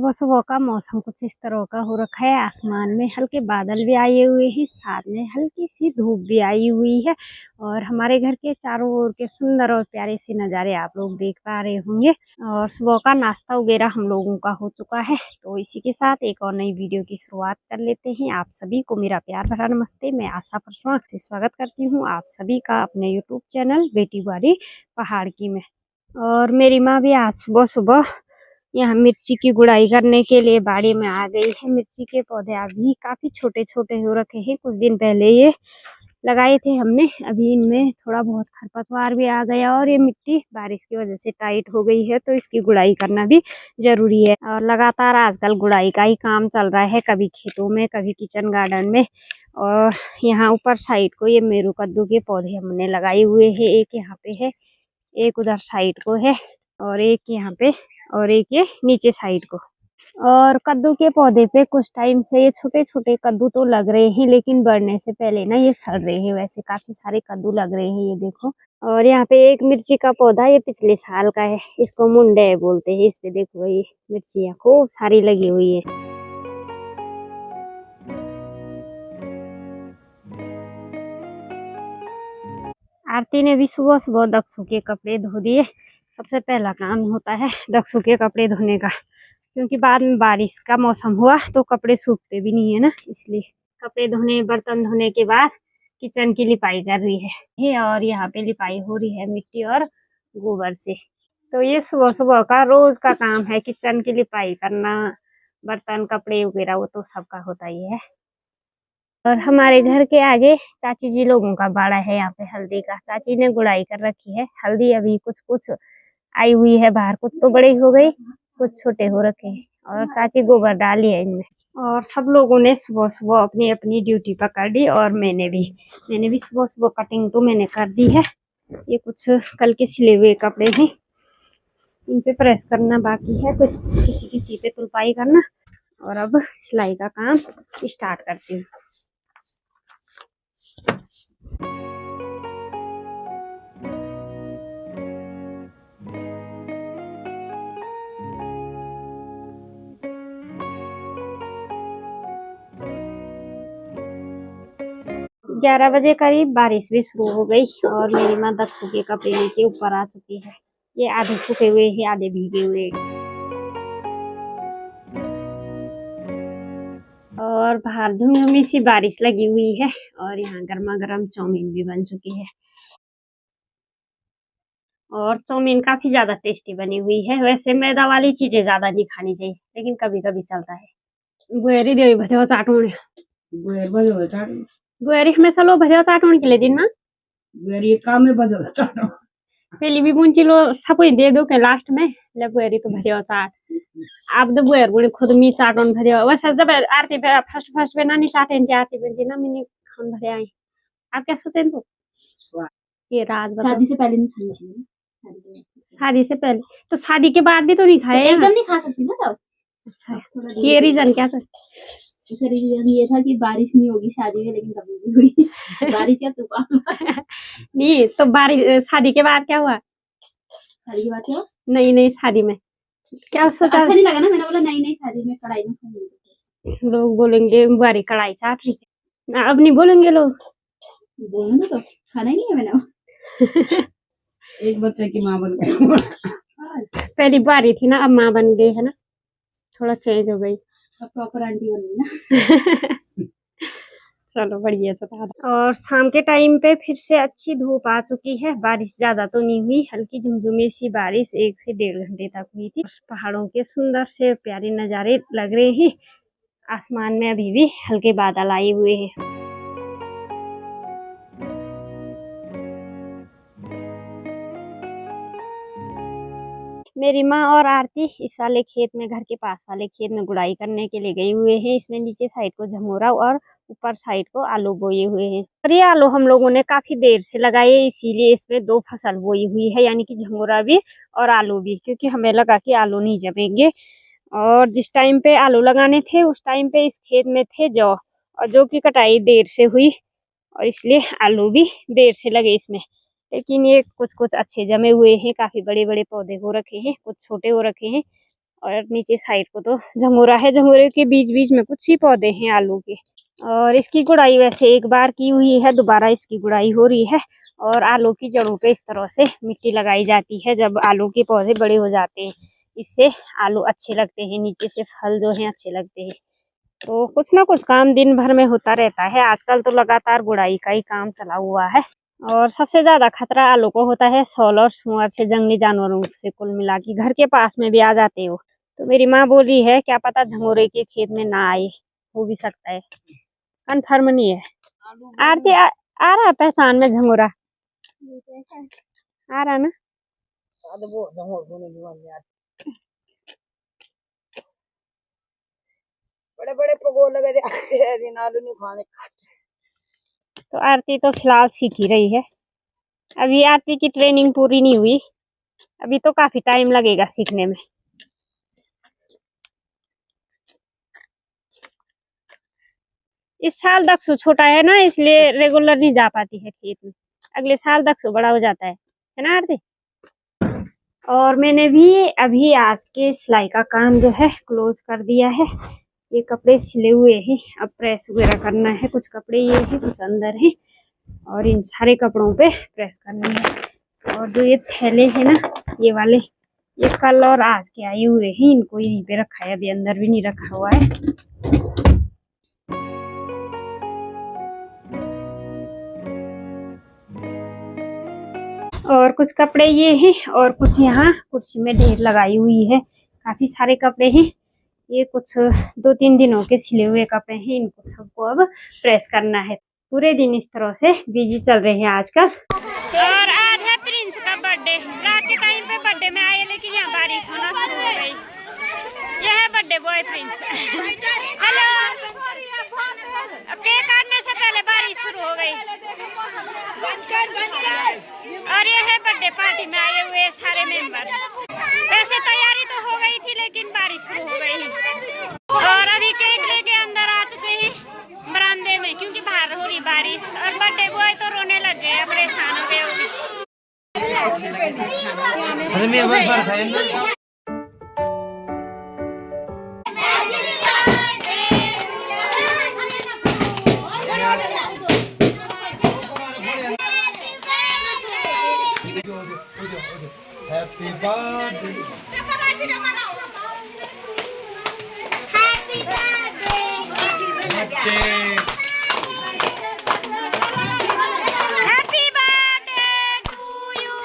सुबह सुबह का मौसम कुछ इस तरह का हो रखा है। आसमान में हल्के बादल भी आए हुए हैं, साथ में हल्की सी धूप भी आई हुई है और हमारे घर के चारों ओर के सुंदर और प्यारे से नज़ारे आप लोग देख पा रहे होंगे। और सुबह का नाश्ता वगैरह हम लोगों का हो चुका है, तो इसी के साथ एक और नई वीडियो की शुरुआत कर लेते हैं। आप सभी को मेरा प्यार भरा नमस्ते। मैं आशा परसों से स्वागत करती हूँ आप सभी का अपने यूट्यूब चैनल बेटी बाड़ी पहाड़ की में। और मेरी माँ भी आज सुबह सुबह यहाँ मिर्ची की गुड़ाई करने के लिए बाड़ी में आ गई है। मिर्ची के पौधे अभी काफी छोटे छोटे हो रखे हैं, कुछ दिन पहले ये लगाए थे हमने। अभी इनमें थोड़ा बहुत खरपतवार भी आ गया और ये मिट्टी बारिश की वजह से टाइट हो गई है, तो इसकी गुड़ाई करना भी जरूरी है। और लगातार आजकल गुड़ाई का ही काम चल रहा है, कभी खेतों में कभी किचन गार्डन में। और यहाँ ऊपर साइड को ये मेरू कद्दू के पौधे हमने लगाए हुए हैं। एक यहाँ पे है, एक उधर साइड को है और एक यहाँ पे और एक ये नीचे साइड को। और कद्दू के पौधे पे कुछ टाइम से ये छोटे छोटे कद्दू तो लग रहे हैं, लेकिन बढ़ने से पहले ना ये सड़ रहे हैं। वैसे काफी सारे कद्दू लग रहे हैं, ये देखो। और यहाँ पे एक मिर्ची का पौधा ये पिछले साल का है, इसको मुंडे बोलते हैं। इस पे देखो ये मिर्चियाँ खूब सारी लगी हुई है। आरती ने भी सुबह सुबह दक्षु के कपड़े धो दिए। सबसे पहला काम होता है दक्षु के कपड़े धोने का, क्योंकि बाद में बारिश का मौसम हुआ तो कपड़े सूखते भी नहीं है ना, इसलिए कपड़े धोने बर्तन धोने के बाद किचन की लिपाई कर रही है। और यहाँ पे लिपाई हो रही है मिट्टी और गोबर से। तो ये सुबह सुबह का रोज का काम है, किचन की लिपाई करना, बर्तन कपड़े वगैरह वो तो सबका होता ही है। और हमारे घर के आगे चाची जी लोगों का बाड़ा है, यहाँ पे हल्दी का। चाची ने गुड़ाई कर रखी है। हल्दी अभी कुछ कुछ आई हुई है बाहर, कुछ तो बड़ी हो गई, कुछ छोटे हो रखे हैं। और चाची गोबर डाली है इनमें। और सब लोगों ने सुबह सुबह अपनी अपनी ड्यूटी पकड़ ली और मैंने भी सुबह सुबह कटिंग तो मैंने कर दी है। ये कुछ कल के सिले हुए कपड़े हैं, इन पे प्रेस करना बाकी है, कुछ किसी किसी पे तुलपाई करना। और अब सिलाई का काम स्टार्ट करती हूँ। 11 बजे करीब बारिश भी शुरू हो गई और मेरी माँ दक्षु के कपड़े लेके ऊपर आ चुकी है। ये आधे सूखे हुए हैं, आधे भीगे हुए। और बाहर झुमझुमी सी बारिश लगी हुई है और यहाँ गर्मा गर्म चाउमीन भी बन चुकी है। और चाउमीन काफी ज्यादा टेस्टी बनी हुई है। वैसे मैदा वाली चीजें ज्यादा नहीं खानी चाहिए, लेकिन कभी कभी चलता है। गुएरी दे भरे चाटून गुएरी हमेशा लो भरे चाटून के लिए दिन में गुएरी काम में बदल चाटून पहली भी बुंची लो सब दे दो के लास्ट में ले गुएरी तो भरे चाट। आप तो गुएर गुड़ी खुद मी चाटून भरे। वैसे जब आरती पे फर्स्ट पे ना नहीं चाटे आरती बनती ना मैंने खान भरे आई। आप क्या सोचे तो ये राज शादी से पहले नहीं खानी चाहिए। शादी से पहले तो शादी के बाद भी तो नहीं खाए, एकदम नहीं खा सकती ना तब। अच्छा, ये रीजन क्या था? रीजन ये था कि बारिश नहीं होगी शादी में, लेकिन कभी भी हुई बारिश या तूफान नहीं तो बारिश शादी के बाद क्या हुआ? शादी के बाद क्या? नहीं शादी में क्या सोचा? अच्छा नहीं लगा ना, मैंने बोला नहीं शादी में कढ़ाई में खाएंगे। लोग बोलेंगे बारी कढ़ाई चाट रही है, अब नहीं बोलेंगे लोग। बोलेंगे तो खाना ही नहीं है मैंने। एक बच्चे की माँ बन गई। पहली बारी थी ना, अब माँ बन गई है ना, थोड़ा चेंज हो गई, अब प्रॉपर आंटी बन गई ना। चलो बढ़िया था। और शाम के टाइम पे फिर से अच्छी धूप आ चुकी है। बारिश ज्यादा तो नहीं हुई, हल्की झुमझुमी सी बारिश 1 से 1.5 घंटे तक हुई थी। पहाड़ों के सुंदर से प्यारे नज़ारे लग रहे हैं। आसमान में अभी भी हल्के बादल आए हुए हैं। मेरी माँ और आरती इस वाले खेत में, घर के पास वाले खेत में गुड़ाई करने के लिए गए हुए हैं। इसमें नीचे साइड को झंगोरा और ऊपर साइड को आलू बोए हुए हैं। और ये आलू हम लोगों ने काफी देर से लगाए, इसीलिए इसमें 2 फसल बोई हुई है, यानी कि झंगोरा भी और आलू भी, क्योंकि हमें लगा कि आलू नहीं जमेंगे। और जिस टाइम पे आलू लगाने थे उस टाइम पे इस खेत में थे जौ, और जौ की कटाई देर से हुई और इसलिए आलू भी देर से लगे इसमें। लेकिन ये कुछ कुछ अच्छे जमे हुए हैं, काफी बड़े बड़े पौधे हो रखे हैं, कुछ छोटे हो रखे हैं। और नीचे साइड को तो झंगोरा है, झंगोरे के बीच बीच में कुछ ही पौधे हैं आलू के। और इसकी गुड़ाई वैसे एक बार की हुई है, दोबारा इसकी गुड़ाई हो रही है। और आलू की जड़ों पे इस तरह से मिट्टी लगाई जाती है जब आलू के पौधे बड़े हो जाते हैं। इससे आलू अच्छे लगते हैं, नीचे से फल जो है अच्छे लगते हैं। तो कुछ ना कुछ काम दिन भर में होता रहता है। आजकल तो लगातार गुड़ाई का ही काम चला हुआ है। और सबसे ज्यादा खतरा आलू को होता है सौल और सुअर से, जंगली जानवरों से। कुल मिला के घर के पास में भी आ जाते हो। तो मेरी माँ बोली है क्या पता झंगोरे के खेत में ना आए, हो भी सकता है, कन्फर्म नहीं है। आरती आ रहा पहचान में झंगोरा आ रहा ना। बड़े बड़े पगोल लगे आलू नहीं खाने। तो आरती तो फिलहाल सीख ही रही है। अभी आरती की ट्रेनिंग पूरी नहीं हुई, अभी तो काफी टाइम लगेगा सीखने में। इस साल दक्षु छोटा है ना, इसलिए रेगुलर नहीं जा पाती है खेत में। अगले साल दक्षु बड़ा हो जाता है ना आरती। और मैंने भी अभी आज के सिलाई का काम जो है क्लोज कर दिया है। ये कपड़े सिले हुए हैं, अब प्रेस वगैरह करना है। कुछ कपड़े ये हैं, कुछ अंदर हैं, और इन सारे कपड़ों पे प्रेस करनी है। और जो ये थैले हैं ना, ये वाले, ये कल और आज के आए हुए हैं, इनको यहीं पे रखा है, अभी अंदर भी नहीं रखा हुआ है। और कुछ कपड़े ये हैं और कुछ यहाँ कुर्सी में ढेर लगाई हुई है। काफी सारे कपड़े हैं। ये कुछ 2-3 दिनों के सिले हुए कपड़े हैं, इनको सबको अब प्रेस करना है। पूरे दिन इस तरह से बिजी चल रहे हैं आजकल। और आज है प्रिंस का बर्थडे। रात के टाइम पे बर्थडे में आए, लेकिन यहाँ बारिश होना शुरू हो गई। यह है बर्थडे बॉय प्रिंस। हेलो। अब केक काटने से पहले बारिश शुरू हो गई। और ये है बर्थडे पार्टी में आए हुए सारे मेंबर। वैसे तैयारी तो हो गई थी, लेकिन बारिश शुरू हो गई। और अभी केक लेके अंदर आ चुके हैं बरामदे में, क्योंकि बाहर हो रही बारिश। और बर्थडे बॉय तो रोने लग गए, परेशान हो गए। Happy birthday. Happy birthday. Happy birthday to you.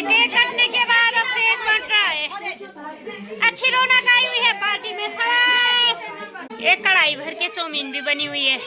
Cake कटने के बाद अब केक बन रहा है। अच्छी रौनक आई हुई है पार्टी में। शाबाश। एक कढ़ाई भर के चाउमीन भी बनी हुई है।